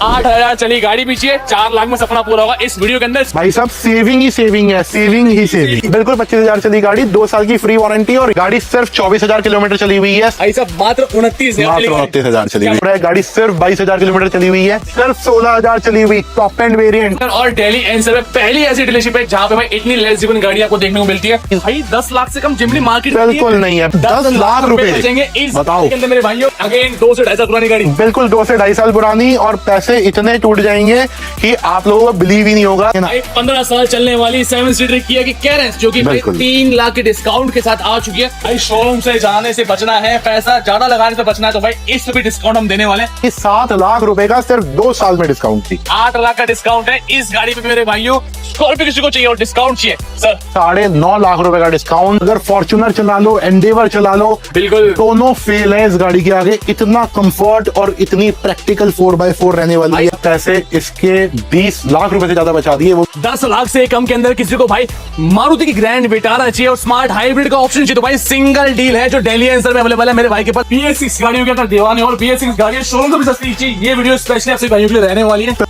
8,000 चली गाड़ी पीछे 4 लाख में सपना पूरा होगा इस वीडियो के अंदर। भाई साहब सेविंग ही सेविंग है, सेविंग ही सेविंग। बिल्कुल 25,000 चली गाड़ी, 2 साल की फ्री वारंटी और गाड़ी सिर्फ 24,000 किलोमीटर चली हुई है। भाई साहब मात्र 29,000 चली हुई है। गाड़ी सिर्फ 22,000 किलोमीटर चली हुई है, सिर्फ 16,000 चली हुई, टॉप एंड वेरिएंट। और दिल्ली एनसीआर में पहली ऐसी डीलरशिप है जहाँ पे भाई इतनी लेस जीवन गाड़ी आपको देखने को मिलती है। भाई 10 लाख से कम जिमनी मार्केट बिल्कुल नहीं है, 10 लाख रुपए इस बताओ के अंदर मेरे भाइयों। अगेन 2 से 2.5 साल पुरानी गाड़ी, बिल्कुल 2 से 2.5 साल पुरानी, और पैसे इतने टूट जाएंगे कि आप लोगों को बिलीव ही नहीं होगा। 15 साल चलने वाली 7 सीटर किया की कैरेंस जो कि 3 लाख के डिस्काउंट के साथ आ चुकी है। भाई शोरूम से जाने से बचना है, पैसा ज्यादा लगाने से बचना है, तो भाई इस पे डिस्काउंट हम देने वाले हैं। 7 लाख रुपए का सिर्फ 2 साल में डिस्काउंट थी। 8 लाख का डिस्काउंट है इस गाड़ी पे मेरे भाइयों। स्कॉर्पियो किसी को चाहिए और डिस्काउंट चाहिए सर, 9.5 लाख रुपए का डिस्काउंट। अगर फॉर्च्यूनर चला लो, एंडेवर चला लो, बिल्कुल दोनों फेल है इस गाड़ी के आगे। इतना कंफर्ट और इतनी प्रैक्टिकल 4x4 रहने वाली है। पैसे इसके 20 लाख रुपए से ज्यादा बचा दिए। वो 10 लाख से कम के अंदर किसी को भाई मारुति की ग्रैंड विटारा चाहिए और स्मार्ट हाइब्रिड का ऑप्शन चाहिए, तो भाई सिंगल डील है जो दिल्ली एनसीआर में अवेलेबल है मेरे भाई के पास। BS6 गाड़ियों के अंदर दीवाने और BS6 गाड़ियां शोरूम से भी सस्ती चाहिए। ये वीडियो स्पेशली आपसे भाइयों के लिए रहने वाली है।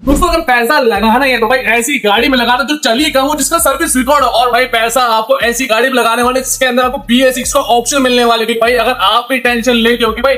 दोस्तों अगर पैसा लगाना है तो भाई ऐसी गाड़ी में लगाना जो चली कम हो, जिसका सर्विस रिकॉर्ड हो, और भाई पैसा आपको ऐसी गाड़ी में लगाने वाले जिसके अंदर आपको BS6 का ऑप्शन मिलने वाले। भाई अगर आप भी टेंशन लेते हो कि भाई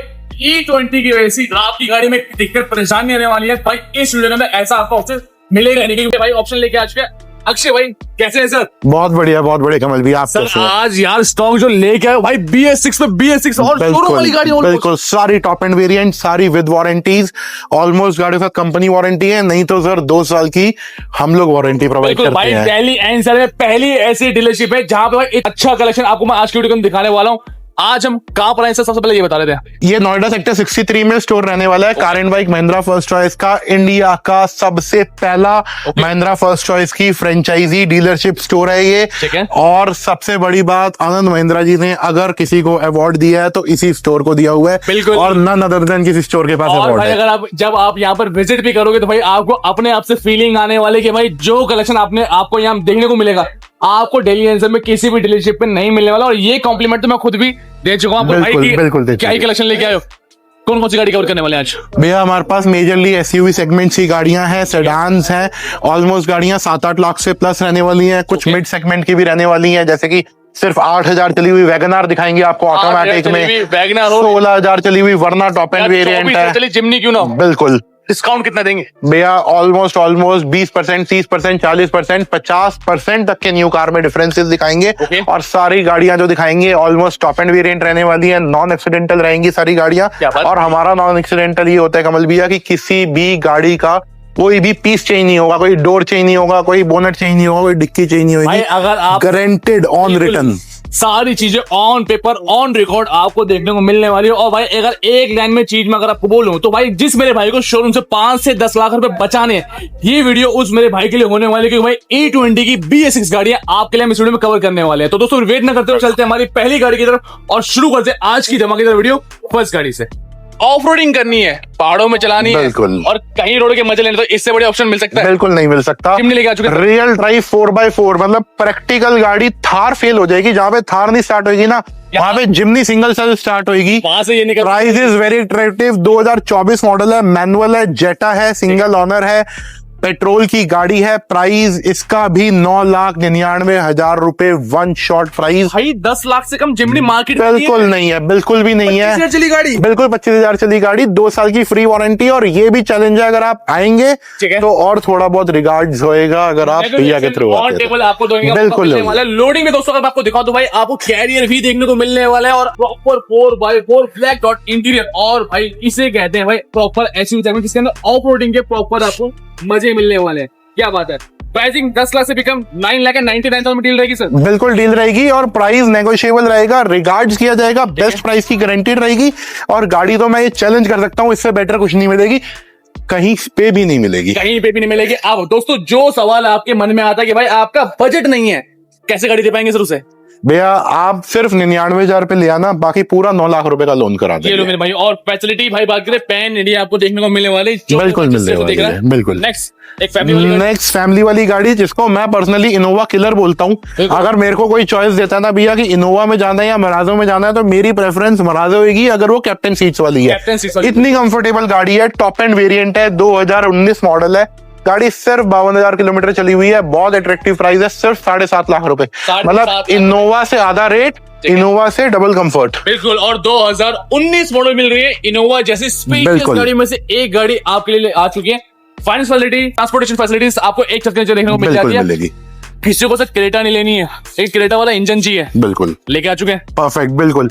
E20 की वैसी आपकी गाड़ी में दिक्कत परेशानी आने वाली है, भाई इस वीडियो में ऐसा आपको ऑप्शन मिलेगा नहीं, क्योंकि भाई ऑप्शन लेके आ चुके हैं अक्षय भाई। कैसे हैं सर? बहुत बढ़िया कमल भी। आप सर कैसे हैं? आज यार स्टॉक जो लेके आए भाई BS6 में BS6 और शोरूम वाली गाड़ी बिल्कुल सारी टॉप एंड वेरिएंट, सारी विद वारंटीज। ऑलमोस्ट गाड़ी का कंपनी वारंटी है, नहीं तो सर 2 साल की हम लोग वारंटी प्रोवाइड करते भाई हैं। दिल्ली एनसीआर में पहली ऐसी डीलरशिप है जहां पे भाई अच्छा कलेक्शन आपको मैं आज की वीडियो में दिखाने वाला हूं। आज हम कहां पर आए सर, सबसे पहले ये बता रहे थे। ये नोएडा सेक्टर 63 में स्टोर रहने वाला है। Car and bike Mahindra first choice का इंडिया का सबसे पहला महिंद्रा फर्स्ट चॉइस की फ्रेंचाइजी डीलरशिप स्टोर है ये। और सबसे बड़ी बात, आनंद महिंद्रा जी ने अगर किसी को अवार्ड दिया है तो इसी स्टोर को दिया हुआ है, बिल्कुल, और नन अदर देन किसी स्टोर के पास अवार्ड है। अगर आप जब आप यहाँ पर विजिट भी करोगे तो भाई आपको अपने आप से फीलिंग आने वाली कि भाई जो कलेक्शन आपको यहाँ देखने को मिलेगा आपको दिल्ली एनसीआर में किसी भी डीलरशिप पे नहीं मिलने वाला। और ये कॉम्प्लीमेंट तो मैं खुद भी दे चुका हूँ। बिल्कुल क्या ही कलेक्शन लेके आए हो? कौन कौन सी गाड़ी कवर करने वाले हैं आज? भैया हमारे पास मेजरली एसयूवी सेगमेंट की गाड़ियां हैं, सेडान्स हैं। ऑलमोस्ट गाड़ियां 7-8 लाख से प्लस रहने वाली हैं। कुछ मिड सेगमेंट की भी रहने वाली हैं, जैसे कि सिर्फ 8,000 चली हुई वैगनार दिखाएंगे आपको ऑटोमेटिक में। 16,000 चली हुई वरना टॉप एंड वेरिएंट है। जिमनी क्यों ना? बिल्कुल। डिस्काउंट कितना देंगे भैया? ऑलमोस्ट 20%, 30%, 40%, 50% तक के न्यू कार में डिफरेंसेस दिखाएंगे। और सारी गाड़ियां जो दिखाएंगे ऑलमोस्ट टॉप एंड वेरिएंट रहने वाली है, नॉन एक्सीडेंटल रहेंगी सारी गाड़ियां। और हमारा नॉन एक्सीडेंटल ये होता है कमल भैया कि किसी भी गाड़ी का कोई भी पीस चेंज नहीं होगा, कोई डोर चेंज नहीं होगा, कोई बोनट चेंज नहीं होगा, कोई डिक्की चेंज नहीं होगी। अगर आप गारंटेड ऑन रिटर्न सारी चीजें ऑन पेपर ऑन रिकॉर्ड आपको देखने को मिलने वाली है। और भाई अगर एक लाइन में चीज में अगर आपको बोलूं तो भाई जिस मेरे भाई को शोरूम से 5 से 10 लाख रुपए बचाने हैं, ये वीडियो उस मेरे भाई के लिए होने वाली है, क्योंकि भाई E20 की BS6 गाड़ियां आपके लिए हम इस वीडियो में कवर करने वाले हैं। तो दोस्तों वेट न करते हुए चलते हैं हमारी पहली गाड़ी की तरफ और शुरू करते हैं आज की धमाकेदार वीडियो फर्स्ट गाड़ी से। ऑफ रोडिंग करनी है, पहाड़ों में चलानी है और कहीं रोड के मजे लेने, तो इससे बड़े ऑप्शन मिल सकता है? बिल्कुल नहीं मिल सकता। लेके आ चुके रियल ड्राइव 4x4 मतलब प्रैक्टिकल गाड़ी। थार फेल हो जाएगी, जहां पे थार नहीं स्टार्ट होगी ना वहां पे जिमनी सिंगल सेल स्टार्ट होगी। वहां से ये निकल। Price is very attractive. 2024 model है, मैनुअल है, जेटा है, सिंगल ओनर है, पेट्रोल की गाड़ी है। प्राइस इसका भी 9,99,000 रुपए वन शॉट प्राइस। भाई 10 लाख से कम जिमनी मार्केट बिल्कुल नहीं है, बिल्कुल भी नहीं है। 25,000 चली गाड़ी, बिल्कुल 25,000 चली गाड़ी, 2 साल की फ्री वारंटी। और ये भी चैलेंज है, अगर आप आएंगे तो और थोड़ा बहुत रिगार्ड्स होएगा अगर आप भैया के थ्रू आते हैं। आपको बिल्कुल लोडिंग में दोस्तों अगर आपको दिखाओ तो भाई आपको कैरियर भी देखने को मिलने वाला है और proper 4x4 flag dot interior. और भाई इसे कहते हैं भाई प्रॉपर एसयूवी सेगमेंट, जिसके अंदर ऑफ रोडिंग के प्रॉपर आपको मजे मिलने वाले हैं। क्या बात है? प्राइसिंग 10 लाख से भी कम 9,99,000 में डील रहेगी सर? बिल्कुल डील रहेगी और प्राइस नेगोशिएबल रहेगा, रिगार्ड्स किया जाएगा, बेस्ट प्राइस की गारंटीड रहेगी। और गाड़ी तो मैं ये चैलेंज कर सकता हूँ, इससे बेटर कुछ नहीं मिलेगी, कहीं पे भी नहीं मिलेगी, कहीं पे भी नहीं मिलेगी। अब दोस्तों जो सवाल आपके मन में आता है कि भाई आपका बजट नहीं है, कैसे गाड़ी दे पाएंगे सर उसे? भैया आप सिर्फ 99,000 पे ले आना, बाकी पूरा 9 लाख रुपए का लोन करा ये लो देंगे। मेरे भाई। और फैसिलिटी भाई बात करें, पैन इंडिया आपको देखने को मिलने वाली, बिल्कुल मिलने वाली है, बिल्कुल। नेक्स्ट एक फैमिली वाली गाड़ी। नेक्स्ट फैमिली वाली गाड़ी, जिसको मैं पर्सनली इनोवा किलर बोलता हूँ। अगर मेरे को कोई चॉइस देता है ना भैया कि इनोवा में जाना है या मराजो में जाना है, तो मेरी प्रेफरेंस मराजो होगी, अगर वो कैप्टन सीट्स वाली है। कैप्टन सीट्स वाली। इतनी कंफर्टेबल गाड़ी है, टॉप एंड वेरिएंट है, 2019 मॉडल है। गाड़ी सिर्फ 52,000 किलोमीटर चली हुई है, बहुत अट्रैक्टिव प्राइस है, सिर्फ 7.5 लाख रुपए। 7.5 मतलब इनोवा से आधा रेट, इनोवा से डबल कंफर्ट। बिल्कुल। और 2019 मॉडल मिल रही है इनोवा जैसी स्पेशियस बिल्कुल। गाड़ी में से एक गाड़ी आपके लिए आ चुकी है। फाइनेंस फैसिलिटी, ट्रांसपोर्टेशन फैसिलिटीज आपको एक छत के नीचे देखने को मिल जाती बिल्कुल है। मिलेगी। किसी को सिर्फ क्रेटा नहीं लेनी है, एक क्रेटा वाला इंजन चाहिए, बिल्कुल लेके आ चुके हैं। परफेक्ट, बिल्कुल।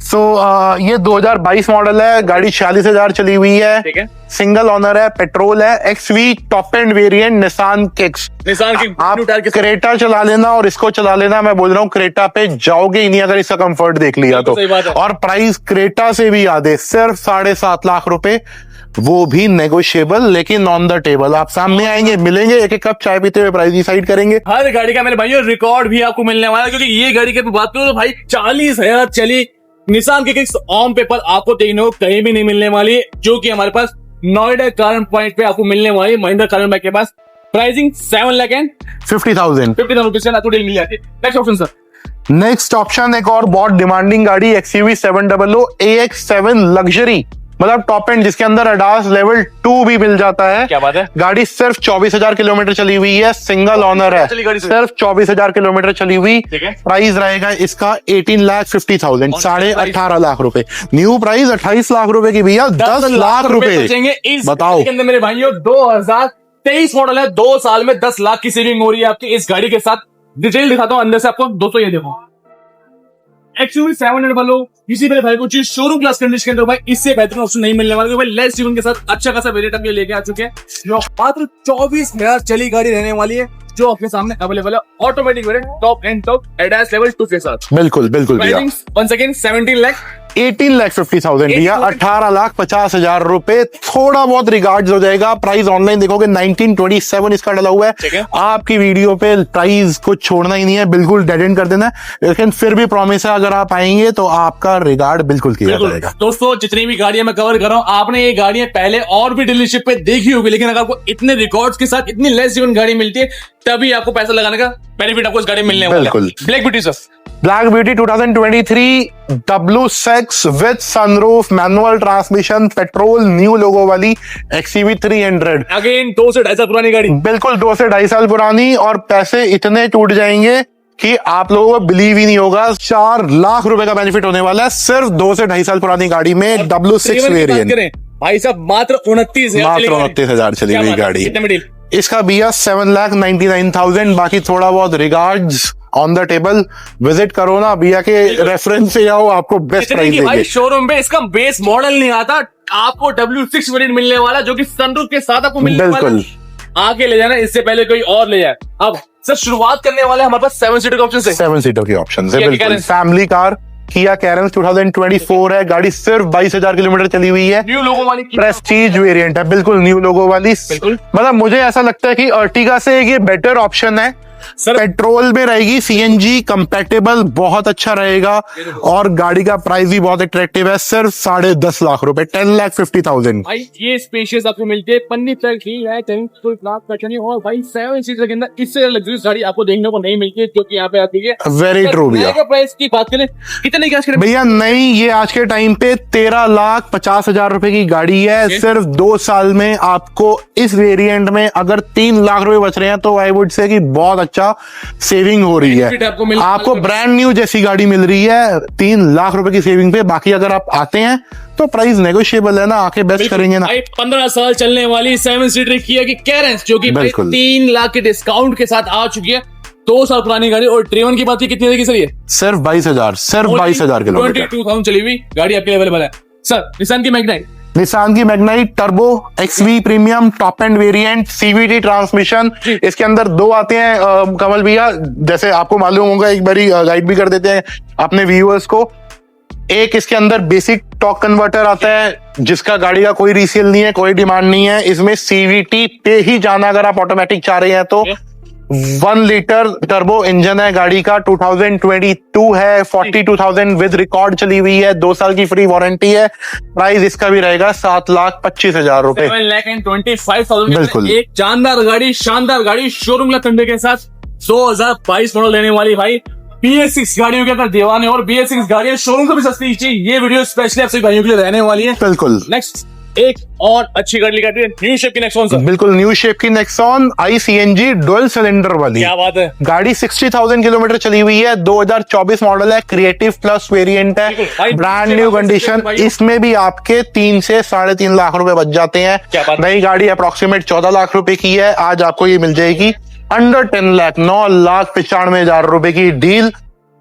सो ये 2022 मॉडल है, गाड़ी 46,000 चली हुई है, ठीक है। सिंगल ओनर है, पेट्रोल है, XV top end variant, Nissan kicks. Nissan की आप न्यू टायर के साथ। क्रेटा चला लेना और इसको चला लेना, मैं बोल रहा हूँ क्रेटा पे जाओगे ही नहीं अगर इसका कंफर्ट देख लिया तो। सही बात है। और प्राइस क्रेटा से भी आधे, सिर्फ 7.5 लाख रुपए, वो भी नेगोशिएबल, लेकिन ऑन द टेबल। आप सामने आएंगे, मिलेंगे, एक एक कप चाय पीते हुए प्राइस डिसाइड करेंगे। हर गाड़ी का मेरे भाइयों रिकॉर्ड भी आपको मिलने वाला है, क्योंकि ये गाड़ी की बात करूं तो भाई 40,000 चली निसान की किक्स ऑन पेपर आपको देखने को कहीं भी नहीं मिलने वाली, जो कि हमारे पास नोएडा कारण पॉइंट पे आपको मिलने वाली महिंद्रा कारण बाइक के पास। प्राइसिंग 50,000 रुपीज से आपको डील मिल जाती है। Next option sir. Next option एक और बहुत डिमांडिंग गाड़ी, XUV 700 AX7 लग्जरी, मतलब टॉप एंड, जिसके अंदर अडास लेवल 2 भी मिल जाता है। क्या बात है। गाड़ी सिर्फ 24,000 किलोमीटर चली हुई है, सिंगल ओनर है, चली गाड़ी से। सिर्फ 24,000 किलोमीटर चली हुई। ठीक है। प्राइस रहेगा इसका 18,50,000, 18.5 लाख रुपए। न्यू प्राइस 28 लाख रुपए की भैया, 10 लाख रुपए बचेंगे इस बताओ। गाड़ी के अंदर मेरे भाइयों। 2023 मॉडल है, 2 साल में 10 लाख की सेविंग हो रही है आपकी इस गाड़ी के साथ। डिटेल दिखाता हूं अंदर से आपको। दोस्तों ये देखो, XUV 700 वालों किसी मेरे भाई को चीज शोरूम क्लास कंडीशन के अंदर भाई इससे बेहतर ऑप्शन नहीं मिलने वाला, भाई लेस जीवन के साथ अच्छा खासा वेरिएंट हम ये लेके आ चुके हैं, जो मात्र 24,000 चली गाड़ी रहने वाली है, जो आपके सामने अवेलेबल है। Automatic variant, top and top ADAS level 2 के साथ। बिल्कुल बिल्कुल भैया। वंस अगेन 17 लाख 18,50,000 भैया, 18,50,000 रुपए। थोड़ा बहुत रिगार्ड्स हो जाएगा। प्राइस ऑनलाइन देखोगे 1927 इसका डला हुआ ठीक है। है। आपकी वीडियो पे प्राइस को छोड़ना ही नहीं है, बिल्कुल डेड एंड कर देना है, लेकिन फिर भी प्रॉमिस है अगर आप आएंगे तो आपका रिगार्ड बिल्कुल किया जाएगा। दोस्तों जितनी भी गाड़ियां मैं कवर कर रहा हूं, आपने ये गाड़ियां पहले और भी डीलरशिप पे देखी होगी, लेकिन अगर आपको इतने रिकॉर्ड्स के साथ इतनी लेस जीवन गाड़ी मिलती है, तभी आपको पैसा लगाने का बेनिफिट आपको इस गाड़ी में मिलने वाला है। बिल्कुल। Black beauty sir. Black beauty 2023 W6 with sunroof, manual transmission, petrol, new logo वाली XUV 300। अगेन 2 से 2.5 साल पुरानी गाड़ी। बिल्कुल 2 से 2.5 साल पुरानी, और पैसे इतने टूट जाएंगे कि आप लोगों को बिलीव ही नहीं होगा। 4 लाख रुपए का बेनिफिट होने वाला है सिर्फ 2 से 2.5 साल पुरानी गाड़ी में, W6 वेरिएंट। भाई साहब मात्र 29,000 मात्र 29,000 चली हुई गाड़ी। कितने में डील? इसका भैया 7,99,000, बाकी थोड़ा बहुत regards on the table. Visit करो ना भैया के रेफरेंस से जाओ, आपको बेस्ट इतने प्राइस की भाई देंगे। शोरूम पे इसका बेस मॉडल नहीं आता, आपको W6 वेरिएंट मिलने वाला, जो कि सनरूफ के साथ आपको मिलने वाला। बिल्कुल। आगे ले जाना, इससे पहले कोई और ले जाए। अब सर शुरुआत करने वाले हमारे पास 7 सीटर का ऑप्शन है। 7 सीटर के ऑप्शन है, Kia बिल्कुल। Carens। Family car Kia Carens 2024 है, गाड़ी सिर्फ 22,000 किलोमीटर चली हुई है। न्यू लोगों वाली प्रेस्टीज वेरिएंट है, बिल्कुल न्यू लोगो वाली। बिल्कुल। मतलब मुझे ऐसा लगता है कि अर्टिगा से ये बेटर ऑप्शन है। सर पेट्रोल में रहेगी, CNG कंपैटिबल, बहुत अच्छा रहेगा, और गाड़ी का प्राइस भी बहुत अट्रैक्टिव है, सिर्फ 10.5 लाख रुपए, 10,50,000। भाई ये स्पेशियस आपको मिलती है, पन्नी तक ही है, और भाई 7 सीटर के अंदर इससे लग्जरियस गाड़ी आपको देखने को नहीं मिलती है, जो कि यहाँ पे आती है। वेरी ट्रू भैया। प्राइस की बात करें, कितने की भैया नहीं, ये आज के टाइम पे 13,50,000 रुपए की गाड़ी है। Okay. सिर्फ 2 साल में आपको इस वेरिएंट में अगर 3 लाख रुपए बच रहे हैं, तो आई वुड से कि बहुत अच्छा सेविंग हो रही Benefit आपको है। मिल- आपको ब्रांड न्यू जैसी गाड़ी मिल रही है 3 लाख रुपए की सेविंग पे। बाकी अगर आप आते हैं तो प्राइस नेगोशिएबल है ना, आके बेस्ट करेंगे ना। भाई 15 साल चलने वाली 7 सीटर किया की कैरेंस, जो कि भाई बिल्कुल। 3 लाख के डिस्काउंट के साथ आ चुकी है। 2 साल पुरानी गाड़ी, और ट्रेवन की बात की कितनी देगी सर ये? सिर्फ 22,000, सिर्फ 22,000 किलोमीटर। 22,000 चली हुई गाड़ी आपके अवेलेबल है। सर निसान की मैग्नाइट, निसान की Magnite turbo XV premium top end variant, CVT transmission. इसके अंदर 2 आते हैं कमल भैया, जैसे आपको मालूम होगा, एक बारी गाइड भी कर देते हैं अपने व्यूअर्स को। एक इसके अंदर बेसिक टॉर्क कन्वर्टर आता है, जिसका गाड़ी का कोई रीसेल नहीं है, कोई डिमांड नहीं है। इसमें CVT पे ही जाना अगर आप ऑटोमेटिक चाह रहे हैं तो। 1 लीटर टर्बो इंजन है गाड़ी का, 2022 है, 42,000 विद रिकॉर्ड चली हुई है, 2 साल की फ्री वारंटी है। प्राइस इसका भी रहेगा 7,25,000 रुपए। 7,25,000 बिल्कुल। एक शानदार गाड़ी, शानदार गाड़ी, शोरूम का ठंडे के साथ 2022 मॉडल लेने वाली भाई। BS6 गाड़ियों के अंदर दीवाने और BS6 गाड़ियां शोरूम से भी सस्ती चाहिए, ये वीडियो स्पेशली आप सभी भाइयों के लिए रहने वाली है। बिल्कुल। नेक्स्ट एक और अच्छी गाड़ी लेकर आते हैं, न्यू शेप की नेक्सॉन सर। बिल्कुल न्यू शेप की नेक्सॉन ICNG डुअल सिलेंडर वाली। क्या बात है। गाड़ी 60,000 किलोमीटर चली हुई है, 2024 मॉडल है, क्रिएटिव प्लस वेरिएंट है, भाई, ब्रांड न्यू कंडीशन। इसमें भी आपके 3 से 3.5 लाख रुपए बच जाते हैं। क्या बात है। नई गाड़ी अप्रोक्सीमेट 14 लाख रुपए की है, आज आपको ये मिल जाएगी अंडर 10 लाख, 9,95,000 रुपए की डील,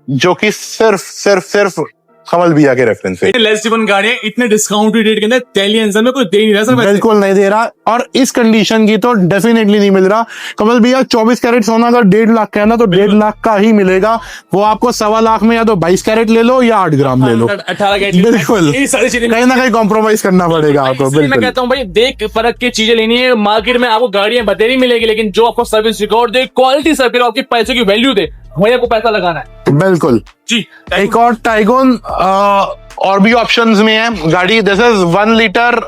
जो कि सिर्फ कमल भैया के रेफरेंस से। लेस ड्रिवन गाड़ियां इतने डिस्काउंटेड रेट के अंदर टेलियंसन में कोई दे नहीं रहा सर। बिल्कुल नहीं दे रहा, और इस कंडीशन की तो डेफिनेटली नहीं मिल रहा। कमल भैया 24 कैरेट सोना अगर 1.5 लाख का है ना, तो 1.5 लाख का ही मिलेगा। वो आपको 1.25 लाख में या तो 22 कैरेट ले लो या 8 ग्राम ले लो। 18 कैरेट। बिल्कुल, ये सारी चीजें कहीं ना कहीं कॉम्प्रोमाइज करना पड़ेगा आपको। इसलिए मैं बिल्कुल कहता हूँ भाई, देख परख के चीजें लेनी है। मार्केट में आपको गाड़ियां बतेरी मिलेगी, लेकिन जो आपको सर्विस रिकॉर्ड दे, क्वालिटी सर्विस, आपके पैसे की वैल्यू दे, वही आपको पैसा लगाना है। बिल्कुल जी। एक और टाइगोन और भी ऑप्शंस में है गाड़ी। This is 1 litre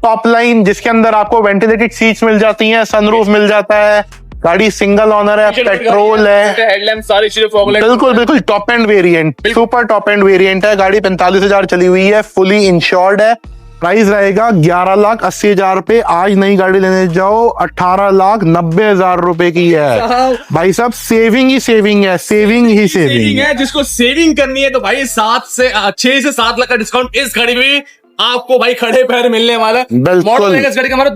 top line, जिसके अंदर आपको वेंटिलेटेड सीट्स मिल जाती हैं, सनरूफ मिल जाता है। गाड़ी सिंगल ओनर है, पेट्रोल है, हेडलैम्प, सारी चीजें, फॉग लाइट। बिल्कुल top end variant, super top end variant है। गाड़ी 45,000 चली हुई है, फुली इंश्योर्ड है। प्राइस रहेगा 11,80,000 रुपए। आज नई गाड़ी लेने जाओ 18,90,000 रुपए की है। भाई साहब सेविंग ही सेविंग है, सेविंग ही सेविंग है। जिसको सेविंग करनी है तो भाई 6 से 7 लाख का डिस्काउंट इस गाड़ी में आपको भाई खड़े पैर मिलने वाला है। बिल्कुल। मॉडल रहेगा इस गाड़ी का हमारा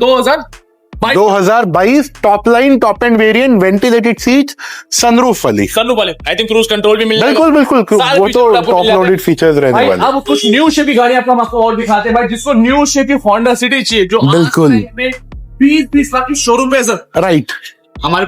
2022 top line, top end variant, ventilated seat, sunroof वाली। सनरूफ वाले, आई थिंक क्रूज कंट्रोल भी मिल जाएगा। बिल्कुल वो तो टॉप लोडेड फीचर्स रहने भाई वाले। अब कुछ न्यू शेप की गाड़ी आपको और दिखाते हैं भाई, जिसको न्यू शेप की होंडा सिटी चाहिए, जो बिल्कुल 20 लाख की शोरूम पे सर। राइट, हमारे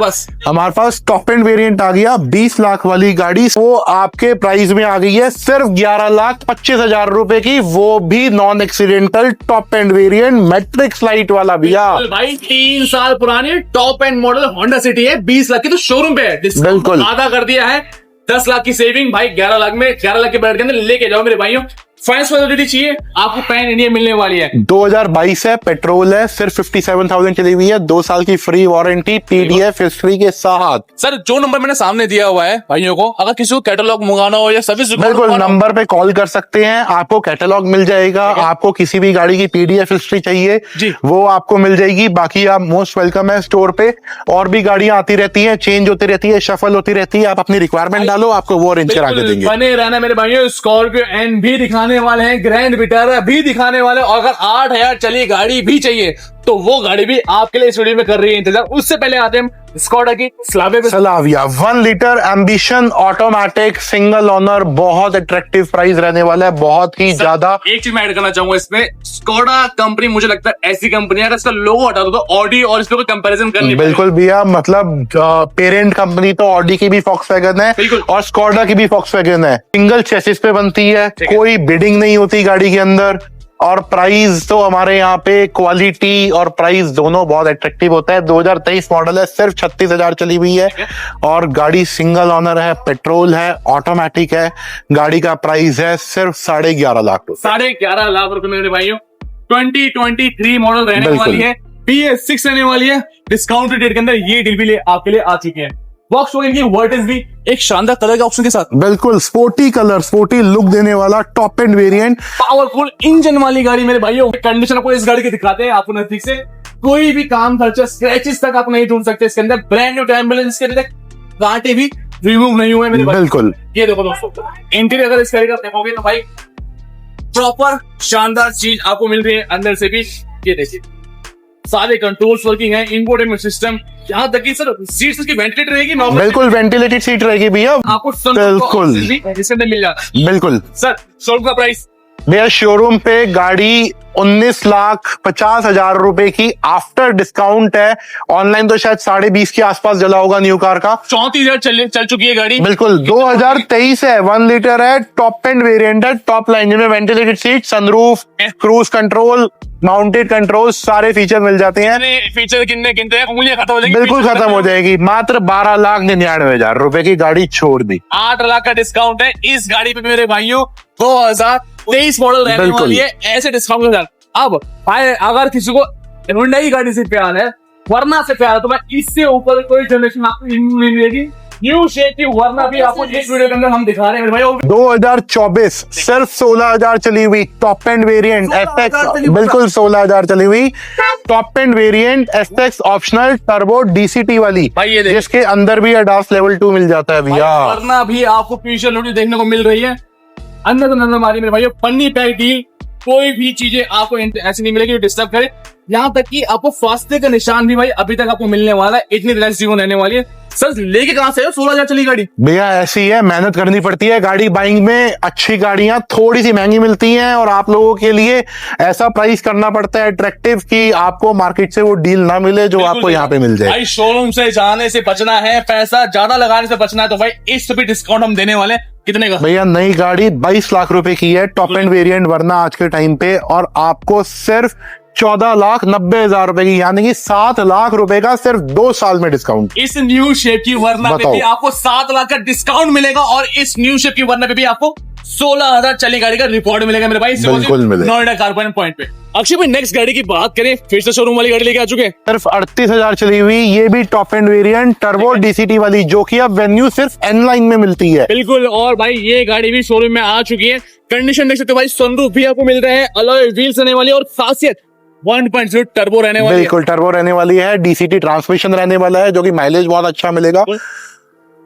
पास टॉप एंड वेरिएंट आ गया 20 लाख वाली गाड़ी। वो आपके प्राइस में आ गई है सिर्फ 11,25,000 रुपए की, वो भी non accidental top end variant, matrix light वाला भैया। भाई 3 साल पुरानी top and model Honda city है, 20 लाख की तो शोरूम पे है। बिल्कुल आधा कर दिया है, 10 लाख की सेविंग भाई, 11 लाख में, 11 लाख के बजट के अंदर लेके जाओ मेरे भाइयों। फाइनेंस फैसिलिटी चाहिए आपको, पैन इंडिया मिलने वाली है। 2022 है, पेट्रोल है, सिर्फ 57,000 चली हुई है, 2 साल की फ्री वारंटी, PDF हिस्ट्री के साथ। सर जो नंबर मैंने सामने दिया हुआ है भाइयों को, अगर किसी को कैटलॉग मंगाना हो या सर्विस, बिल्कुल नंबर पे कॉल कर सकते हैं, आपको कैटलॉग मिल जाएगा। आपको किसी भी गाड़ी की PDF हिस्ट्री चाहिए जी, वो आपको मिल जाएगी। बाकी आप मोस्ट वेलकम है स्टोर पे। और भी गाड़ियां आती रहती हैं, चेंज होती रहती है, शफल होती रहती है। आप अपनी रिक्वायरमेंट डालो, आपको वो अरेंज करा के देंगे। बने रहना मेरे भाइयों। स्कॉर्पियो एन भी दिखाने वाले हैं, ग्रैंड विटारा भी दिखाने वाले हैं, और अगर 8,000 चली गाड़ी भी चाहिए तो वो गाड़ी भी आपके लिए इस वीडियो में कर रही है इंतजार। उससे पहले आते हैं स्कोडा की Slavia 1 litre ambition automatic single owner, बहुत अट्रैक्टिव प्राइस रहने वाला है, बहुत ही ज्यादा। एक चीज मैं ऐड करना चाहूंगा इसमें, स्कोडा कंपनी मुझे लगता है ऐसी कंपनी है, अगर इसका लोगो हटा दो तो ऑडी और इसमें कोई कंपैरिजन करनी बिल्कुल भैया, मतलब पेरेंट कंपनी तो ऑडी की भी फॉक्सवैगन है और स्कोडा की भी फॉक्सवैगन है। सिंगल चेसिस पे बनती है, कोई बिडिंग नहीं होती गाड़ी के अंदर, और प्राइस तो हमारे यहाँ पे क्वालिटी और प्राइस दोनों बहुत अट्रैक्टिव होता है। 2023 मॉडल है, सिर्फ 36,000 चली हुई है, और गाड़ी सिंगल ओनर है, पेट्रोल है, ऑटोमेटिक है। गाड़ी का प्राइस है सिर्फ 11.5 लाख रुपए। 11.5 लाख रुपए मेरे भाइयों। 2023 मॉडल रहने वाली है, BS6 रहने वाली है। डिस्काउंटेड रेट के अंदर ये डील भी आपके लिए आ चुकी है। वॉक्सवैगन की वर्टिस भी एक शानदार कलर के ऑप्शन के साथ, बिल्कुल स्पोर्टी कलर, स्पोर्टी लुक देने वाला top end variant, powerful engine वाली गाड़ी मेरे भाइयों। कंडीशन आपको इस गाड़ी की दिखाते हैं आपको नजदीक से। कोई भी काम खर्चा, स्क्रैचेस तक आप नहीं ढूंढ सकते इसके अंदर। ब्रांड न्यू टाइम बैलेंस के अंदर कांटे भी रिमूव नहीं हुए मेरे भाई। बिल्कुल। ये देखो दोस्तों, इंटीरियर अगर इस गाड़ी का देखोगे तो भाई प्रॉपर शानदार चीज आपको मिल रही है अंदर से भी। ये देखिए सारे कंट्रोल्स वर्किंग है, इंफोटेनमेंट सिस्टम, यहाँ तक कि सर सीट्स की वेंटिलेटर रहेगी, बिल्कुल वेंटिलेटेड सीट रहेगी भैया। आपको बिल्कुल इसके अंदर मिल जाता है। बिल्कुल सर शोरूम का प्राइस भैया शोरूम पे गाड़ी 19,50,000 रुपए की आफ्टर डिस्काउंट है। ऑनलाइन तो शायद 20.5 के आसपास चला होगा न्यू कार का। 34,000 चल चुकी है गाड़ी। बिल्कुल 2023 है, 1 लीटर है, टॉप एंड वेरिएंट है, टॉप लाइन जिनमें ventilated seat, sunroof, cruise control, mounted control, सारे फीचर मिल जाते हैं। फीचर गिनते हैं उंगलियां खत्म हो जाएगी। बिल्कुल खत्म हो जाएगी। मात्र 12,99,000 रुपए की गाड़ी छोड़ दी। 8 लाख का डिस्काउंट है इस गाड़ी पे मेरे भाइयों। 2023 मॉडल रहने बिल्कुल। वाली है ऐसे डिस्काउंट के साथ। अब भाई अगर किसी को हुंडई की गाड़ी से प्यार है, वरना से प्यार है, तो मैं इससे ऊपर कोई जनरेशन आपको नहीं मिलेगी। न्यू शेप की वरना भी आपको इस वीडियो के अंदर हम दिखा रहे हैं मेरे भाई। 2024 सिर्फ 16,000 चली हुई टॉप एंड वेरिएंट एसटेक्स, बिल्कुल 16,000 चली हुई टॉप एंड वेरिएंट एसटेक्स ऑप्शनल टर्बो डीसीटी वाली, भाई ये देखिए। जिसके अंदर भी अडास लेवल 2 मिल जाता है भैया। वरना भी आपको फ्यूचर लुक देखने को मिल रही है। अंदर तो नजर मारी मेरे भाई, पन्नी पैक दी, कोई भी चीजें आपको ऐसी नहीं मिलेगी जो डिस्टर्ब करे। यहाँ तक कि आपको फास्टे का निशान भी भाई अभी तक आपको मिलने वाला है। इतनी रिलैक्स जीवन रहने वाली है। सर लेके कहां से 16,000 चली गाड़ी? भैया ऐसी है, मेहनत करनी पड़ती है गाड़ी बाइंग में। अच्छी गाड़ियां थोड़ी सी महंगी मिलती हैं और आप लोगों के लिए ऐसा प्राइस करना पड़ता है अट्रैक्टिव कि आपको मार्केट से वो डील ना मिले जो आपको यहाँ पे मिल जाए। भाई शोरूम से जाने से बचना है, पैसा ज्यादा लगाने से बचना है, तो भाई इस पे डिस्काउंट हम देने वाले हैं। कितने का भैया? नई गाड़ी 22 लाख रुपए की है, टॉप एंड वेरिएंट वरना आज के टाइम पे, और आपको सिर्फ 14,90,000 रुपए की, यानी कि 7 लाख रुपए का सिर्फ 2 साल में डिस्काउंट। इस न्यू शेप की वरना पे बताओ। भी आपको 7 लाख का डिस्काउंट मिलेगा और इस न्यू शेप की वरना पे भी आपको 16,000 चली गाड़ी का रिकॉर्ड मिलेगा मेरे भाई। बिल्कुल मिलेगा। नोएडा कार पॉइंट पे। अक्षय भाई नेक्स्ट गाड़ी की बात करें, फिर से शोरूम वाली गाड़ी लेके आ चुके हैं। सिर्फ 38,000 चली हुई, ये भी top end variant turbo DCT वाली, जो कि अब वेन्यू सिर्फ एन लाइन में मिलती है। बिल्कुल, और भाई ये गाड़ी भी शोरूम में आ चुकी है। कंडीशन देख सकते हो भाई, सनरूफ भी आपको मिल रहे हैं, अलॉय व्हील्स रहने वाली है और खासियत 1.0 टर्बो रहने वाली है। बिल्कुल टर्बो रहने वाली है, डीसीटी ट्रांसमिशन रहने वाला है, जो कि माइलेज बहुत अच्छा मिलेगा।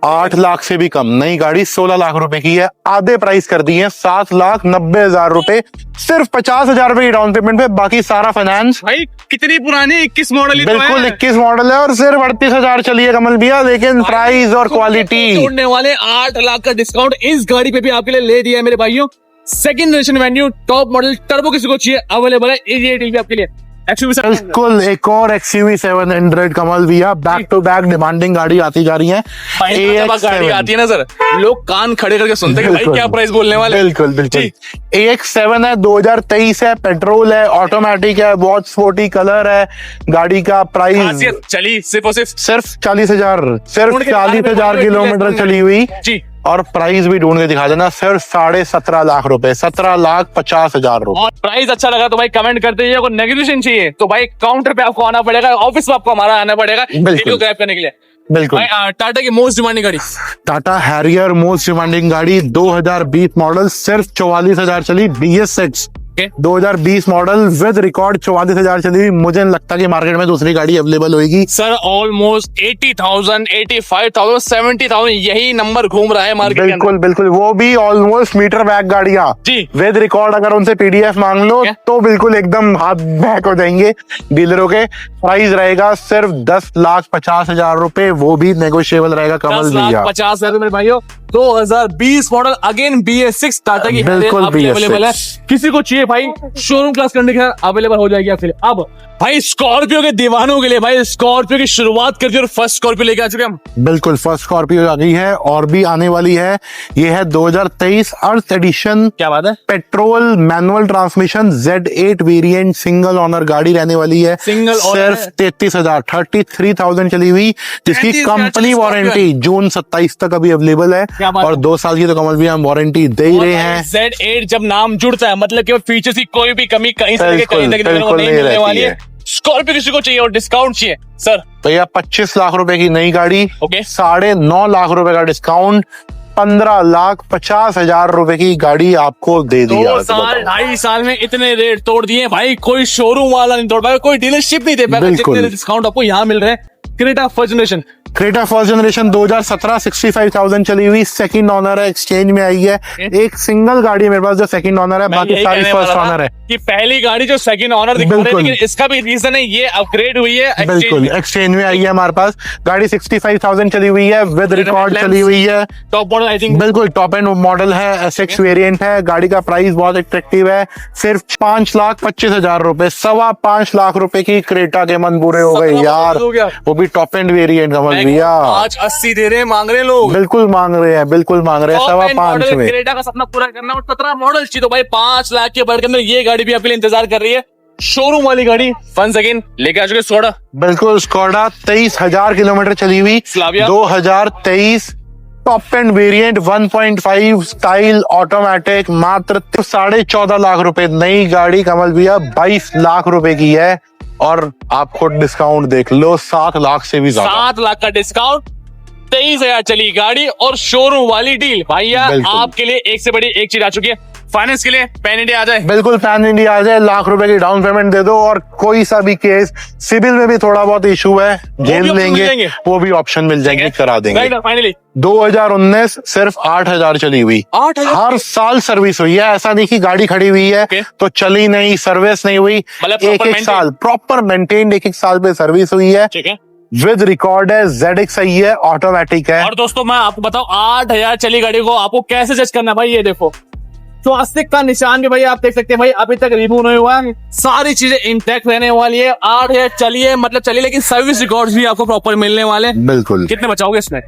8 लाख से भी कम। नई गाड़ी 16 लाख रुपए की है, आधे प्राइस कर दी है, 7,90,000 रुपए, सिर्फ 50,000 रुपए की डाउन पेमेंट पे, बाकी सारा फाइनेंस। भाई कितनी पुरानी 21 मॉडल बिल्कुल 21 मॉडल है और सिर्फ 38,000 चली है कमल भैया, लेकिन प्राइस और क्वालिटी तोड़ने वाले 8 लाख का डिस्काउंट इस गाड़ी पे भी आपके लिए ले दिया है मेरे भाइयों। Second generation venue top model turbo किसी को चाहिए, अवेलेबल है ये भी आपके लिए। बिल्कुल एक और XUV 700 कमल भैया, बैक टू बैक डिमांडिंग गाड़ी आती जा रही है। गाड़ी आती है ना सर, लोग कान खड़े करके सुनते हैं कि भाई क्या प्राइस बोलने वाले। बिल्कुल बिल्कुल। AX7 है, 2023 है, पेट्रोल है, ऑटोमेटिक है, बहुत स्पोर्टी कलर है। गाड़ी का प्राइस चली सिर्फ 40,000, सिर्फ 40,000 किलोमीटर चली हुई जी। और प्राइस भी ढूंढ के दिखा देना, सिर्फ 17.5 लाख रुपए, 17,50,000 रुपए। और प्राइस अच्छा लगा तो भाई कमेंट करते जाइए। अगर नेगोशिएशन चाहिए तो भाई काउंटर पे आपको आना पड़ेगा, ऑफिस में आपको हमारा आना पड़ेगा वीडियो ग्रैब करने के लिए। बिल्कुल। टाटा की मोस्ट डिमांडिंग गाड़ी, टाटा हैरियर मोस्ट डिमांडिंग गाड़ी, 2020 मॉडल, सिर्फ 44,000 चली, BS6 2020 मॉडल विद रिकॉर्ड 44,000 चली हुई। मुझे नहीं लगता कि मार्केट में दूसरी गाड़ी अवेलेबल होगी सर। ऑलमोस्ट 80,000, 85,000, 70,000 यही नंबर घूम रहा है मार्केट के अंदर। बिल्कुल बिल्कुल, वो भी ऑलमोस्ट मीटर बैक गाड़ियां जी विद रिकॉर्ड। अगर उनसे PDF मांग लो तो बिल्कुल एकदम हाथ बैक हो जाएंगे डीलरों के। प्राइस रहेगा सिर्फ 10,50,000 रुपए, वो भी नेगोशिएबल रहेगा कमल भैया। 10,50,000 मेरे भाइयों। 2020 मॉडल, अगेन BS6 टाटा की बिल्कुल अवेलेबल है। किसी को चाहिए भाई शोरूम क्लास करने के अवेलेबल हो जाएगी आपके लिए। अब भाई स्कॉर्पियो के दीवानों के लिए भाई स्कॉर्पियो की शुरुआत कर दी और फर्स्ट स्कॉर्पियो लेके आ चुके हम। बिल्कुल फर्स्ट स्कॉर्पियो आ गई है और भी आने वाली है। ये है 2023 अर्थ एडिशन, क्या बात है, petrol manual transmission Z8 variant, single owner गाड़ी रहने वाली है। सिंगल सिर्फ 33,000, 33,000 चली हुई, जिसकी कंपनी वारंटी जून 27 तक अभी अवेलेबल है और 2 साल की तो कमल भी हम वारंटी दे ही रहे हैं। Z8 जब नाम जुड़ता है मतलब कि फीचर्स की कोई भी कमी कहीं से कहीं तक नहीं मिलने वाली है। स्कॉर्पियो किसी को चाहिए और डिस्काउंट चाहिए सर, भैया 25 लाख रुपए की नई गाड़ी, ओके, 9.5 लाख रुपए का डिस्काउंट, 15,50,000 रुपए की गाड़ी आपको दे दी। 2 साल 2.5 साल में इतने रेट तोड़ दिए भाई, कोई शोरूम वाला नहीं तोड़ पाएगा, कोई डीलरशिप नहीं दे पाएगा जितने डिस्काउंट आपको यहाँ मिल रहे हैं। Creta first generation Creta first generation 2017 65,000 चली हुई, सेकंड ऑनर है, एक्सचेंज में आई है। एक सिंगल गाड़ी है मेरे पास जो सेकंड ऑनर है, बाकी सारी फर्स्ट ऑनर है। कि पहली गाड़ी जो सेकंड ऑनर दिखा रहे हैं, लेकिन इसका भी रीजन है ये अपग्रेड हुई है, बिल्कुल एक्सचेंज में आई है हमारे पास। गाड़ी 65,000 चली हुई है, विद रिकॉर्ड चली हुई है, टॉप मॉडल आई थिंक, बिल्कुल टॉप एंड मॉडल है, SX वेरिएंट है। गाड़ी का प्राइस बहुत अट्रैक्टिव है, सिर्फ 5,25,000 रुपए, 5.25 लाख रुपए की क्रेटा के मन पूरे हो गए यार, वो भी टॉप एंड वेरिएंट कमल भैया। 5.80 दे रहे हैं, मांग रहे हैं लोग, बिल्कुल मांग रहे हैं, बिल्कुल मांग रहे हैं 5.25 में। क्रेटा का सपना पूरा करना और 17 मॉडल चाहिए तो भाई 5 लाख के बजट के अंदर ये गाड़ी भी आपके लिए इंतजार कर रही है। शोरूम वाली गाड़ी वंस अगेन लेके आ चुके स्कोडा, बिल्कुल स्कोडा 23,000 किलोमीटर चली हुई, Slavia 2023 top end variant 1.5 style automatic, मात्र 14.5 लाख रुपए। नई गाड़ी कमल भैया 22 लाख रुपए की है, और आपको डिस्काउंट देख लो 7 लाख से भी ज्यादा, 7 लाख का डिस्काउंट, 23,000 चली गाड़ी और शोरूम वाली डील। भैया आपके लिए एक से बड़ी एक चीज आ चुकी है, फाइनेंस के लिए पैन इंडिया आ जाए, बिल्कुल पैन इंडिया आ जाए, लाख रुपए की डाउन पेमेंट दे दो, और कोई सा भी केस सिविल में भी थोड़ा बहुत इशू है झेल लेंगे, वो भी ऑप्शन मिल जाएंगे, करा देंगे। फाइनली 2019 सिर्फ 8,000 चली हुई, 8,000 हर साल सर्विस हुई है, ऐसा नहीं कि गाड़ी खड़ी हुई है तो चली नहीं, सर्विस नहीं हुई, एक साल प्रॉपर मेंटेन, एक साल पे सर्विस हुई है, ठीक है, विद रिकॉर्ड है, ZX सही है, ऑटोमेटिक है। और दोस्तों मैं आपको बताऊं 8,000 चली गाड़ी को आपको कैसे जज करना है भाई, ये देखो स्वास्तिक का निशान भी भाई आप देख सकते हैं भाई, अभी तक रिमूव नहीं हुआ है, सारी चीजें इंटैक्ट रहने वाली है। 8,000 चलिए मतलब चलिए, लेकिन सर्विस रिकॉर्ड्स भी आपको प्रॉपर मिलने वाले। बिल्कुल। कितने बचाओगे इसमें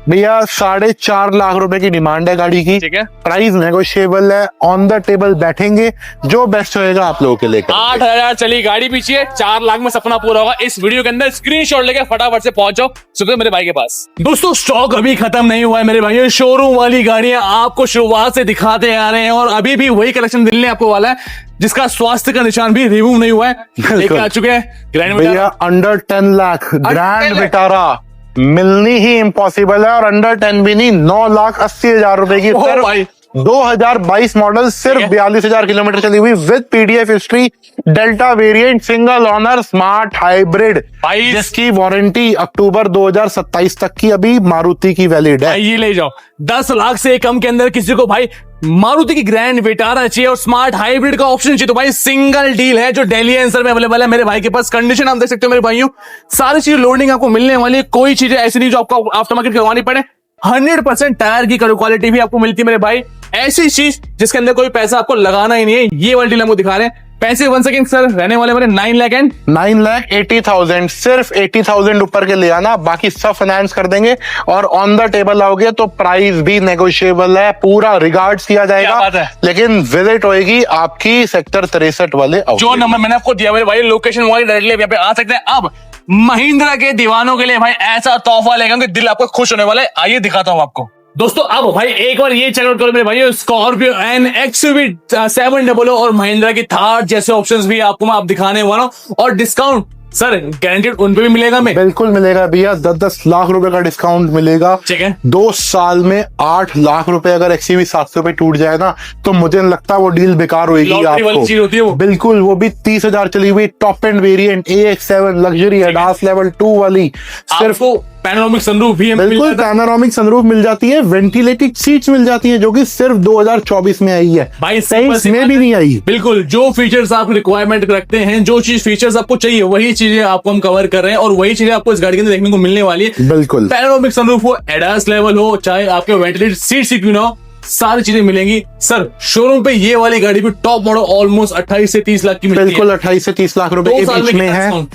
भैया? 4.5 लाख रुपए की डिमांड है गाड़ी की, ठीक है, प्राइस नेगोशिएबल है, ऑन द टेबल बैठेंगे, जो बेस्ट होएगा आप लोगों के लिए। 8,000 चली गाड़ी पीछे, 4 लाख में सपना पूरा होगा। इस वीडियो के अंदर स्क्रीनशॉट लेके फटाफट से पहुंच जाओ सुखदेव मेरे भाई के पास। दोस्तों स्टॉक अभी खत्म नहीं हुआ है मेरे भाई, शोरूम वाली गाड़ियां आपको शुरुआत से दिखाते आ रहे हैं, और अभी भी वही कलेक्शन मिलने आपको वाला है जिसका स्वास्थ्य का निशान भी रिमूव नहीं हुआ है। लेके आ चुके हैं ग्रैंड भैया, अंडर 10 लाख ग्रैंड विटारा मिलनी ही इम्पॉसिबल है, और अंडर 10 भी नहीं, 9,80,000 रुपए की, सिर्फ 2022 मॉडल, सिर्फ 42,000 किलोमीटर चली हुई, with PDF history, delta variant, single owner, smart hybrid, जिसकी वारंटी अक्टूबर 2027 तक की अभी मारुति की वैलिड है। ये ले जाओ, 10 लाख से कम के अंदर किसी को भाई मारुति की ग्रैंड विटारा चाहिए और स्मार्ट हाइब्रिड का ऑप्शन चाहिए तो भाई सिंगल डील है जो दिल्ली एनसर में अवेलेबल है मेरे भाई के पास। कंडीशन आप देख सकते हो मेरे भाइयों, सारी चीजें लोडिंग आपको मिलने वाली है, कोई चीजें ऐसी नहीं जो आपको आफ्टर मार्केट करवानी पड़े। 100% टायर की क्वालिटी भी आपको मिलती है मेरे भाई, ऐसी चीज जिसके अंदर कोई पैसा आपको लगाना ही नहीं है। ये वाली डील हमको दिखा रहे हैं। पैसे 1 सेकंड सर रहने वाले मेरे 9,80,000, सिर्फ 80,000 ऊपर के ले आना, बाकी सब फाइनेंस कर देंगे, और ऑन द टेबल आओगे तो प्राइस भी नेगोशिएबल है, पूरा रिगार्ड्स किया जाएगा, लेकिन विजिट होएगी आपकी सेक्टर 63 वाले जो नंबर मैंने आपको दिया मेरे भाई, लोकेशन वाली डायरेक्टली यहाँ पे आ सकते हैं। अब महिंद्रा के दीवानों के लिए भाई ऐसा तोहफा लेगा कि दिल आपको खुश होने वाला है। आइए दिखाता हूँ आपको दोस्तों। अब भाई एक बार ये चेकआउट करो मेरे भाई, स्कॉर्पियो एंड XUV 700 और महिंद्रा की थार जैसे ऑप्शंस भी आपको मैं आप दिखाने वाला हूँ, और डिस्काउंट सर गारंटेड उन पे भी मिलेगा। मैं बिल्कुल मिलेगा भैया, 10-10 लाख रुपए का डिस्काउंट मिलेगा। ठीक है, 2 साल में 8 लाख रुपए अगर XUV 700 पे टूट जाए ना, तो मुझे नहीं लगता वो डील बेकार होगी आपको। चीज होती है वो, बिल्कुल, वो भी 30,000 चली हुई, top end variant, AX7 luxury ADAS level 2 वाली, सिर्फ पैनोरामिक सनरूफ भी बिल्कुल पैनोरामिक सनरूफ मिल जाती है, वेंटिलेटेड सीट्स मिल जाती हैं, जो कि सिर्फ 2024 में आई है भाई, इसमें भी नहीं आई। बिल्कुल जो फीचर्स आप रिक्वायरमेंट रखते हैं, जो चीज फीचर्स आपको चाहिए वही चीजें आपको हम कवर कर रहे हैं, और वही चीजें आपको इस गाड़ी के अंदर देखने को मिलने वाली है। बिल्कुल, पैनोरामिक सनरूफ हो, एडास लेवल हो, चाहे आपके वेंटिलेटेड सीट क्यों ना हो, सारी चीजें मिलेंगी। सर शोरूम पे ये वाली गाड़ी भी टॉप मॉडल ऑलमोस्ट 28 से 30 लाख की मिलती है। बिल्कुल 28 से 30 लाख रुपए के बीच में है।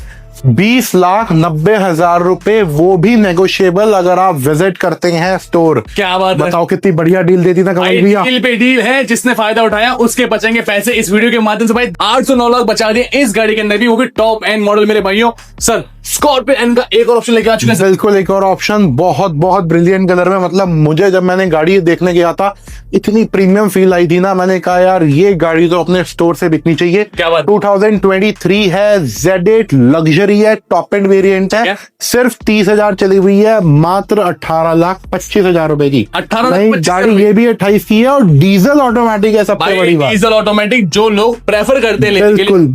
20,90,000 रुपए, वो भी नेगोशिएबल अगर आप विजिट करते हैं स्टोर। क्या बात है, बताओ कितनी बढ़िया डील देती ना कमल भैया। डील पे डील है, जिसने फायदा उठाया उसके बचेंगे पैसे। इस वीडियो के माध्यम से भाई 8 से 9 लाख बचा दिए इस गाड़ी के अंदर भी, वो भी टॉप एंड मॉडल मेरे भाइयों। सर स्कॉर्पियो एन का एक और ऑप्शन लेके आ चुके हैं। बिल्कुल, एक और ऑप्शन बहुत बहुत ब्रिलियंट कलर में, मतलब मुझे जब मैंने गाड़ी देखने गया था इतनी प्रीमियम फील आई थी ना, मैंने कहा यार ये गाड़ी तो अपने स्टोर से बिकनी चाहिए। क्या बात, 2023 है, Z8 लग्जरी है, टॉप एंड वेरिएंट है, सिर्फ 30,000 चली हुई है, मात्र 18,25,000 रुपए की। 18 गाड़ी ये भी 28 की है, और डीजल ऑटोमेटिक है, सबसे बड़ी बात। डीजल ऑटोमेटिक जो लोग प्रेफर करते हैं,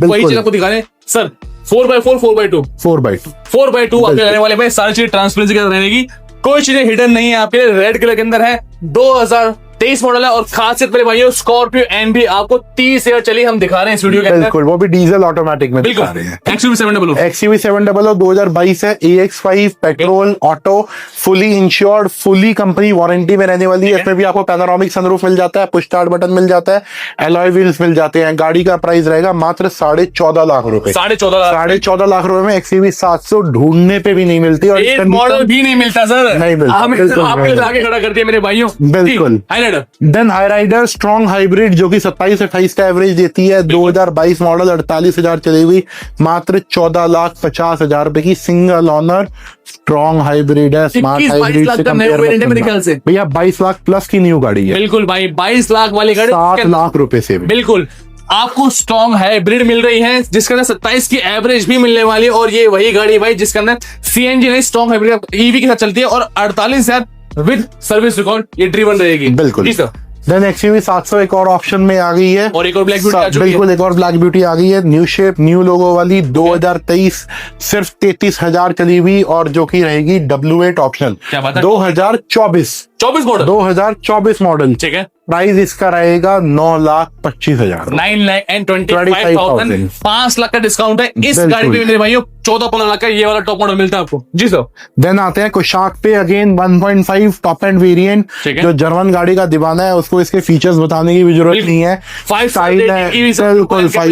वही चीज आपको दिखा रहे हैं। Sir 4x4 4x2 4x2 4x2 आपके रहने वाले भाई, सारी चीजें ट्रांसपेरेंसी के साथ रहने की, कोई चीजें हिडन नहीं है आपके लिए। रेड कलर के अंदर है, 2023 मॉडल है। और खासियत मेरे भाइयों, स्कॉर्पियो एन भी आपको 30,000 चली हम दिखा रहे हैं इस वीडियो के अंदर। बिल्कुल, वो भी डीजल ऑटोमेटिक में दिखा रहे हैं। XUV700 XUV700 2022 है, AX5 petrol auto, fully insured, fully company warranty में रहने वाली है। इसमें भी आपको पैनोरामिक सनरूफ मिल जाता है, पुश स्टार्ट बटन मिल जाता है, एलॉय व्हील्स मिल जाते हैं। गाड़ी का प्राइस रहेगा मात्र 14.5 लाख रुपए। 14.5 लाख रुपए में XUV700 ढूंढने पे भी नहीं मिलती, और एक मॉडल भी नहीं मिलता सर, नहीं मिलता। आपके आगे खड़ा कर दिया मेरे भाइयों। बिल्कुल। देन हाईराइडर स्ट्रॉन्ग हाइब्रिड जो कि 27-28 का एवरेज देती है, 2022 मॉडल, 48,000 चली हुई, मात्र 14,50,000 रुपए की सिंगल ओनर स्ट्रॉन्ग हाइब्रिड है। स्मार्ट हाइब्रिड से कंपेयर से भैया 22 लाख प्लस की न्यू गाड़ी है। बिल्कुल भाई, 22 लाख वाली गाड़ी 7 लाख रुपए से भी। बिल्कुल आपको स्ट्रॉन्ग हाइब्रिड मिल रही है, जिसके अंदर 27 की एवरेज भी मिलने वाली है। और ये वही गाड़ी भाई जिसके अंदर सीएनजी नहीं, स्ट्रॉन्ग हाइब्रिड ईवी के साथ चलती है, और 48,000 विद सर्विस रिकॉर्ड ये ड्रिवन रहेगी। बिल्कुल जी सर। देन XUV700 एक और ऑप्शन में आ गई है, और एक और ब्लैक ब्यूटी आ चुकी है। बिल्कुल, एक और ब्लैक ब्यूटी आ गई है, न्यू शेप न्यू लोगो वाली, 2023 सिर्फ 33,000 चली हुई, और जो कि रहेगी W8 ऑप्शन। क्या बात है? 2024 मॉडल, 2024 मॉडल, ठीक है। प्राइस इसका रहेगा 9,25,000, 9,25,000, 5 लाख का डिस्काउंट है इस गाड़ी पे मेरे भाइयों। 14-15 लाख का ये वाला टॉप मॉडल मिलता है आपको। जी सर। देन आते हैं कुशाक पे, अगेन 1.5 टॉप एंड वेरिएंट, जो जर्मन गाड़ी का दीवाना है उसको इसके फीचर्स बताने की भी जरूरत नहीं है। 5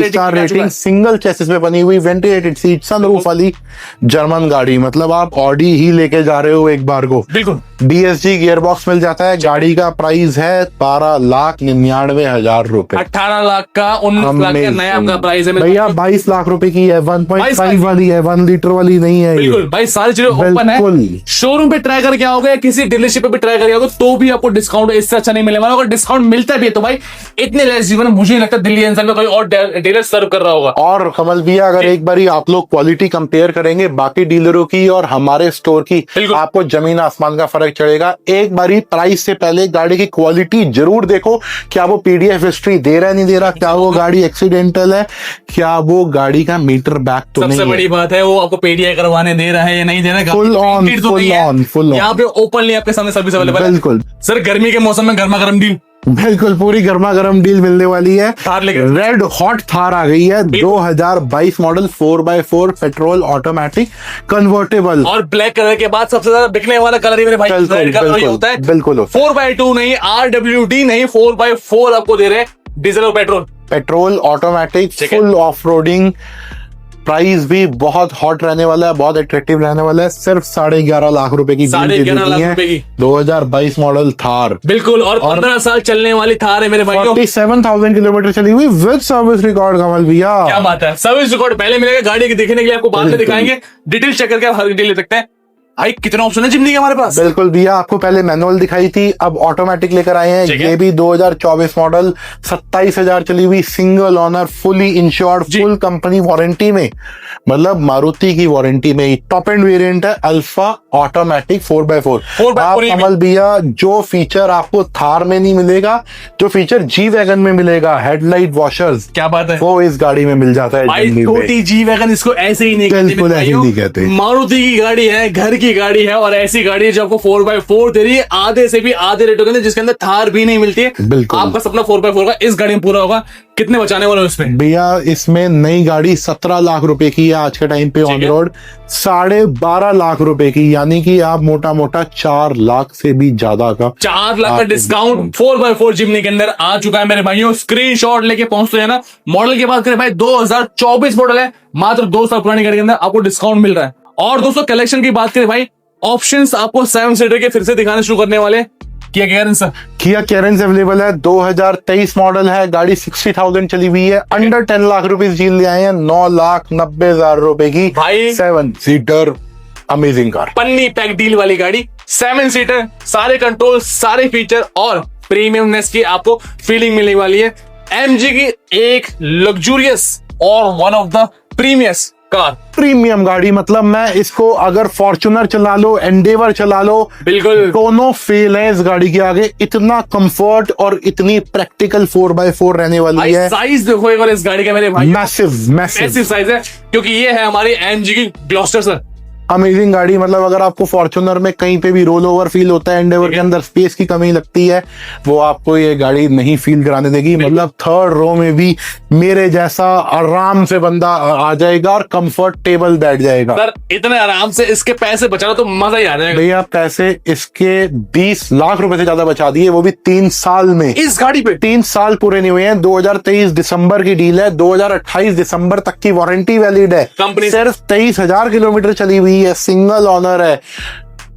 स्टार रेटिंग, सिंगल चेसिस में बनी हुई, वेंटिलेटेड सीट, सनरूफ वाली जर्मन गाड़ी, मतलब आप ऑडी ही लेके जा रहे हो एक बार को। बिल्कुल। DSG गियर बॉक्स मिल जाता है। गाड़ी का प्राइस है 12,99,000 रुपए। 18 लाख का 19 लाख का नया आपका प्राइस है भैया। 22 लाख रुपए की है, 1.5 वाली है, 1 लीटर वाली नहीं है। बिल्कुल भाई, सारी चीजें ओपन है। शोरूम पे ट्राई करके आओगे, किसी डीलरशिप पे भी ट्राई करके आओगे, तो भी आपको डिस्काउंट इससे अच्छा नहीं मिलने वाला। अगर डिस्काउंट मिलता भी है तो भाई इतने लेस जीवन मुझे नहीं लगता दिल्ली एनसीआर में कोई और डीलर सर्व कर रहा होगा। और कमल भैया, अगर एक बारी आप लोग क्वालिटी कंपेयर करेंगे बाकी डीलरों की और हमारे स्टोर की, आपको जमीन आसमान का फर्क चढ़ेगा। एक बारी प्राइस से पहले गाड़ी की क्वालिटी जरूर देखो, क्या वो PDF हिस्ट्री दे रहा है नहीं दे रहा, क्या वो गाड़ी एक्सीडेंटल है, क्या वो गाड़ी का मीटर बैक तो नहीं है। सबसे बड़ी बात है वो आपको PDI करवाने दे रहा है या नहीं दे रहा है। फुल ऑन यहाँ पे ओपनली आपके सामने सर्विस अवेलेबल है। बिल्कुल सर, गर्मी के मौसम में गर्मा गर्म डील, बिल्कुल पूरी गर्मा गर्म डील मिलने वाली है। थार लेके रेड हॉट थार आ गई है, 2022 model, 4x4 petrol automatic convertible, और ब्लैक कलर के बाद सबसे ज्यादा बिकने वाला कलर ही मेरे भाई रेड कलर ही होता है। बिल्कुल 4x2 नहीं, RWD नहीं, 4x4 आपको दे रहे हैं, डीजल और petrol automatic, full off roading. Price भी बहुत हॉट रहने वाला है, बहुत अट्रैक्टिव रहने वाला है। सिर्फ 11.5 लाख रुपए की 11.5 लाख रुपए की 2022 मॉडल थार। बिल्कुल, और 15 साल चलने वाली थार है मेरे भाई। 47,000 किलोमीटर चली हुई विद सर्विस रिकॉर्ड। कमल भैया क्या बात है, सर्विस रिकॉर्ड पहले मिलेगा, गाड़ी के देखने के लिए आपको बाद में दिखाएंगे, डिटेल चेक करके आप हर डिटेल ले सकते हैं। भाई कितना ऑप्शन है जिम्नी के हमारे पास। बिल्कुल भैया, आपको पहले मैनुअल दिखाई थी, अब ऑटोमेटिक लेकर आए हैं। ये भी 2024 मॉडल, 27,000 चली हुई, single owner, fully insured, full company warranty में, मतलब मारुति की वारंटी में। टॉप एंड वेरिएंट है, अल्फा ऑटोमेटिक 4x4। आप कमल भैया, जो फीचर आपको थार में नहीं मिलेगा, जो फीचर जी वैगन में मिलेगा, हेडलाइट वॉशर्स, क्या बात है, वो इस गाड़ी में मिल जाता है। छोटी जी वैगन इसको ऐसे ही नहीं कहते, मारुति की गाड़ी है, घर की गाड़ी है, और ऐसी गाड़ी है जो आपको 4x4 दे रही है, आधे से भी आधे रेटों के अंदर, जिसके अंदर थार भी नहीं मिलती है। आपका सपना 4x4 का इस गाड़ी में पूरा होगा। कितने बचाने वाले उसमें भैया? इसमें नई गाड़ी 17 लाख रुपए की है आज के टाइम पे ऑन रोड, 12.5 लाख रुपए की, यानी कि आप मोटा मोटा 4 लाख से भी ज्यादा का 4 लाख का डिस्काउंट 4x4 जिम्नी के अंदर आ चुका है मेरे भाइयों। स्क्रीनशॉट लेके पहुंचते हैं ना। मॉडल की बात करें भाई, 2024 मॉडल है, मात्र 2 साल पुरानी गाड़ी के अंदर आपको डिस्काउंट मिल रहा है। और दोस्तों कलेक्शन की बात करें भाई, ऑप्शंस आपको 7 सीटर के फिर से दिखाने शुरू करने वाले। किया कैरेंस अवेलेबल है, 2023 मॉडल है, गाड़ी 60,000 चली हुई है, अंडर 10 लाख रुपए डील ले आए हैं, 9,90,000 रुपए की भाई 7 सीटर अमेजिंग कार, पन्नी पैक डील वाली गाड़ी, 7 सीटर, सारे कंट्रोल, सारे फीचर और प्रीमियमनेस की आपको फीलिंग मिलने वाली है। MG की एक लग्जूरियस और one of the premium car. Premium गाड़ी, मतलब मैं इसको अगर फॉर्च्यूनर चला लो, एंडेवर चला लो, बिल्कुल दोनों फेल है इस गाड़ी के आगे। इतना कंफर्ट और इतनी प्रैक्टिकल 4x4 रहने वाली है। साइज देखो एक बार इस गाड़ी का मेरे भाई, मैसिव मैसिव साइज है, क्योंकि ये है हमारी एमजी की ग्लॉस्टर सर। अमेजिंग गाड़ी। मतलब अगर आपको फॉर्च्यूनर में कहीं पे भी रोल ओवर फील होता है, एंडेवर के अंदर स्पेस की कमी लगती है, वो आपको ये गाड़ी नहीं फील कराने देगी। मतलब थर्ड रो में भी मेरे जैसा आराम से बंदा आ जाएगा और कंफर्टेबल बैठ जाएगा। सर इतने आराम से इसके पैसे बचा लो तो मजा ही आ जाएगा। भैया पैसे इसके 20 लाख रुपए से ज्यादा बचा दिए, वो भी 3 साल में। इस गाड़ी पे 3 साल पूरे नहीं हुए हैं। 2023 दिसंबर की डील है, 2028 दिसंबर तक की वारंटी वैलिड है। कंपनी सिर्फ 23,000 किलोमीटर चली हुई है, सिंगल ओनर है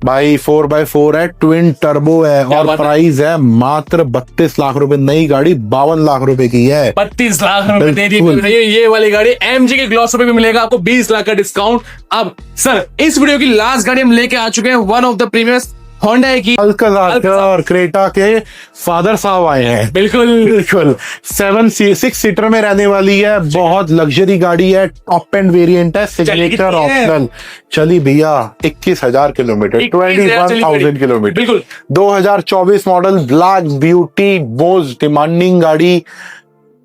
भाई, 4x4 है, ट्विन टर्बो है और प्राइस है मात्र 32 लाख रुपए। नई गाड़ी 52 लाख रुपए की है। 32 लाख रुपए दे दी बिल्कुल। ये वाली गाड़ी एमजी के ग्लॉस्टर पे भी मिलेगा आपको 20 लाख का डिस्काउंट। अब सर इस वीडियो की लास्ट गाड़ी हम लेके आ चुके हैं, one of the premium Honda की अल्काज़ार और क्रेटा के फादर साहब आए हैं। बिल्कुल बिल्कुल 6 सीटर में रहने वाली है, बहुत लग्जरी गाड़ी है, टॉप एंड वेरिएंट है, सिग्नेचर ऑप्शनल। चली भैया 21,000 किलोमीटर, 21,000 किलोमीटर। बिल्कुल 2024 model, black beauty, most demanding गाड़ी।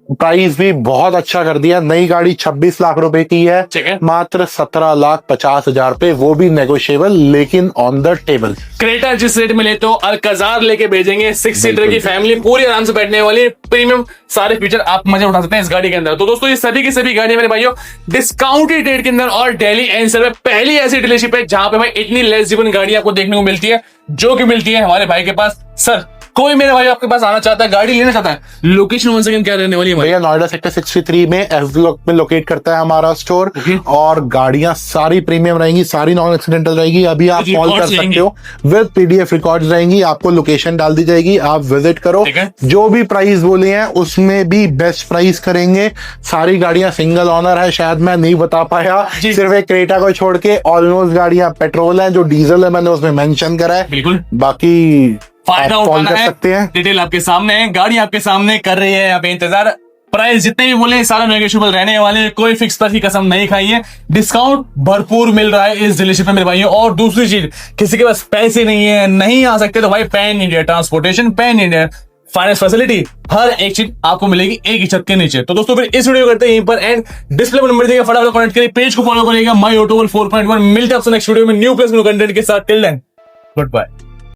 प्राइस भी बहुत अच्छा कर दिया। नई गाड़ी 26 लाख रुपए की है, ठीक है। मात्र 17,50,000 पे, वो भी नेगोशिएबल लेकिन ऑन द टेबल। क्रेटा जिस रेट में लेते हो अल्काज़ार लेके भेजेंगे। 6 सीटर की फैमिली पूरी आराम से बैठने वाली, प्रीमियम सारे फीचर आप मजा उठा सकते हैं इस गाड़ी के अंदर। तो दोस्तों ये सभी की सभी गाड़ी मेरे भाइयों डिस्काउंटेड रेट के अंदर और दिल्ली एनसीआर में पहली ऐसी डीलरशिप है जहां पे भाई इतनी लेस जीवन गाड़ी आपको देखने को मिलती है, जो कि मिलती है हमारे भाई के पास। सर कोई मेरे भाई आपके पास आना चाहता है, गाड़ी लेना चाहता है, लोकेशन वन सेकंड क्या रहने वाली है? भैया नोएडा सेक्टर 63 में एफ ब्लॉक में लोकेट करता है हमारा स्टोर। और गाड़ियां सारी प्रीमियम रहेंगी, सारी नॉन एक्सीडेंटल रहेगी। अभी आप कॉल कर सकते हो, विद पीडीएफ रिकॉर्ड्स रहेंगी, आपको लोकेशन डाल दी जाएगी, आप विजिट करो। जो भी प्राइस बोले हैं उसमें भी बेस्ट प्राइस करेंगे। सारी गाड़ियां सिंगल ऑनर है, शायद मैं नहीं बता पाया, सिर्फ एक क्रेटा को छोड़ के ऑलमोस्ट गाड़ियां पेट्रोल है, जो डीजल है मैंने उसमें मेंशन करा है। बिल्कुल बाकी फायदा कॉल कर सकते हैं। डिटेल आपके सामने है, गाड़ी आपके सामने कर रही है यहाँ पे इंतजार। प्राइस जितने भी बोले सारे नेगोशिएबल रहने वाले हैं, कोई फिक्स प्राइस की कसम नहीं खाई है। डिस्काउंट भरपूर मिल रहा है इस डीलरशिप में मेरे भाइयों। और दूसरी चीज, किसी के पास पैसे नहीं है, नहीं आ सकते, तो भाई pan India transportation, pan India finance facility, हर एक चीज आपको मिलेगी एक ही छत के नीचे। तो दोस्तों फिर इस वीडियो करते हैं यहीं पर एंड। डिस्प्ले पर नंबर देगा, फटाफट कनेक्ट करिए, पेज को फॉलो करिएगा, माय ऑटोमोबाइल 4.1। मिलते हैं आपसे नेक्स्ट वीडियो में न्यू प्लस न्यू कंटेंट के साथ। Till then good bye.